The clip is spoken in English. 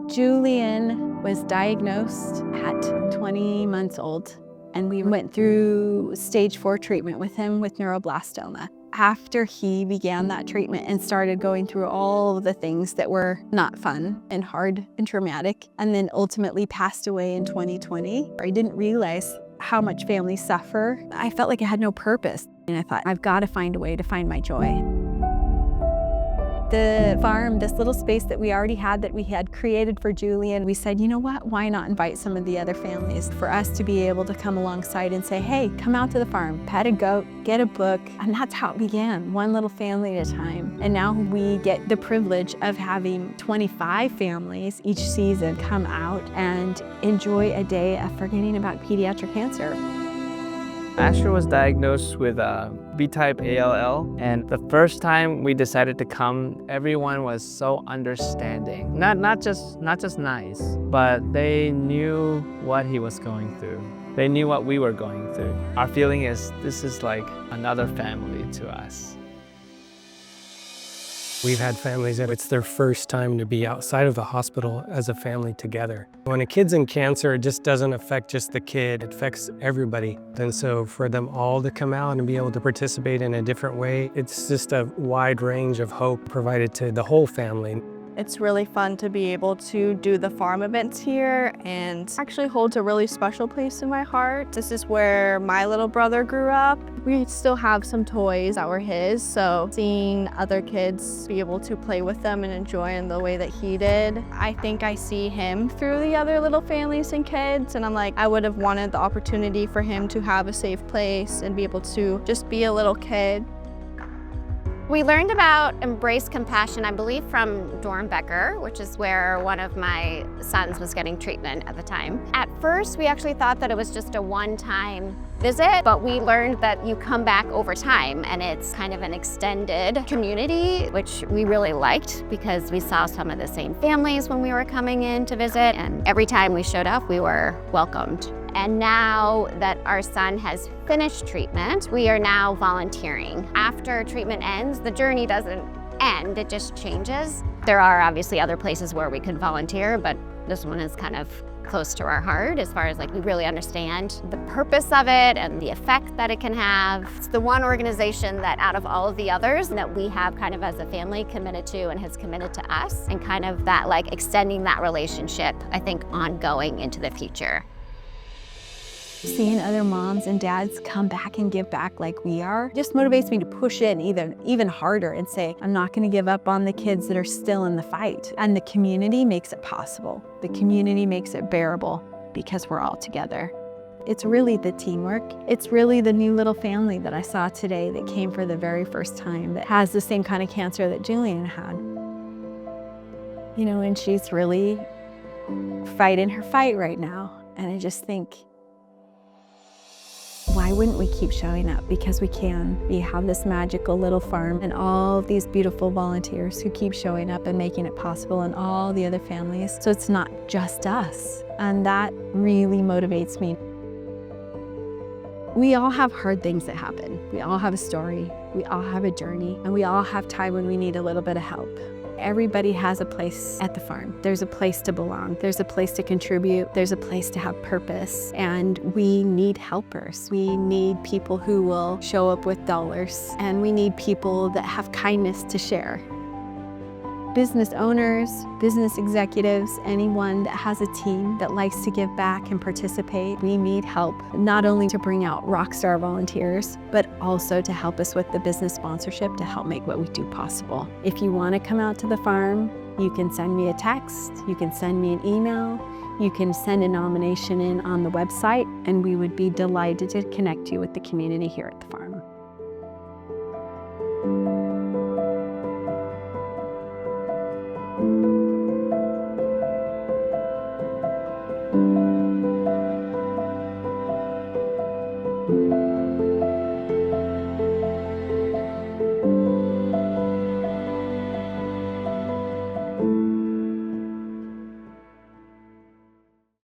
Julian was diagnosed at 20 months old, and we went through stage 4 treatment with him with neuroblastoma. After he began that treatment and started going through all of the things that were not fun and hard and traumatic, and then ultimately passed away in 2020, I didn't realize how much families suffer. I felt like I had no purpose, and I thought, I've got to find a way to find my joy. The farm, this little space that we already had that we had created for Julian, we said, you know what, why not invite some of the other families for us to be able to come alongside and say, hey, come out to the farm, pet a goat, get a book. And that's how it began, one little family at a time. And now we get the privilege of having 25 families each season come out and enjoy a day of forgetting about pediatric cancer. Asher was diagnosed with B-type ALL, and the first time we decided to come, everyone was so understanding. Not just nice, but they knew what he was going through. They knew what we were going through. Our feeling is this is like another family to us. We've had families that it's their first time to be outside of the hospital as a family together. When a kid's in cancer, it just doesn't affect just the kid, it affects everybody. And so for them all to come out and be able to participate in a different way, it's just a wide range of hope provided to the whole family. It's really fun to be able to do the farm events here, and actually holds a really special place in my heart. This is where my little brother grew up. We still have some toys that were his, so seeing other kids be able to play with them and enjoy in the way that he did, I think I see him through the other little families and kids, and I'm like, I would have wanted the opportunity for him to have a safe place and be able to just be a little kid. We learned about Embrace Compassion, I believe, from Dornbecker, which is where one of my sons was getting treatment at the time. At first, we actually thought that it was just a one-time visit, but we learned that you come back over time, and it's kind of an extended community, which we really liked because we saw some of the same families when we were coming in to visit, and every time we showed up, we were welcomed. And now that our son has finished treatment, we are now volunteering. After treatment ends, the journey doesn't end, it just changes. There are obviously other places where we could volunteer, but this one is kind of close to our heart as far as like we really understand the purpose of it and the effect that it can have. It's the one organization that out of all of the others that we have kind of as a family committed to and has committed to us, and kind of that like extending that relationship, I think, ongoing into the future. Seeing other moms and dads come back and give back like we are just motivates me to push in even harder and say, I'm not going to give up on the kids that are still in the fight. And the community makes it possible. The community makes it bearable because we're all together. It's really the teamwork. It's really the new little family that I saw today that came for the very first time that has the same kind of cancer that Julian had. You know, and she's really fighting her fight right now. And I just think, why wouldn't we keep showing up? Because we can. We have this magical little farm and all these beautiful volunteers who keep showing up and making it possible, and all the other families. So it's not just us. And that really motivates me. We all have hard things that happen. We all have a story. We all have a journey. And we all have time when we need a little bit of help. Everybody has a place at the farm. There's a place to belong. There's a place to contribute. There's a place to have purpose. And we need helpers. We need people who will show up with dollars. And we need people that have kindness to share. Business owners, business executives, anyone that has a team that likes to give back and participate, we need help, not only to bring out rock star volunteers, but also to help us with the business sponsorship to help make what we do possible. If you want to come out to the farm, you can send me a text, you can send me an email, you can send a nomination in on the website, and we would be delighted to connect you with the community here at the farm. Thank you.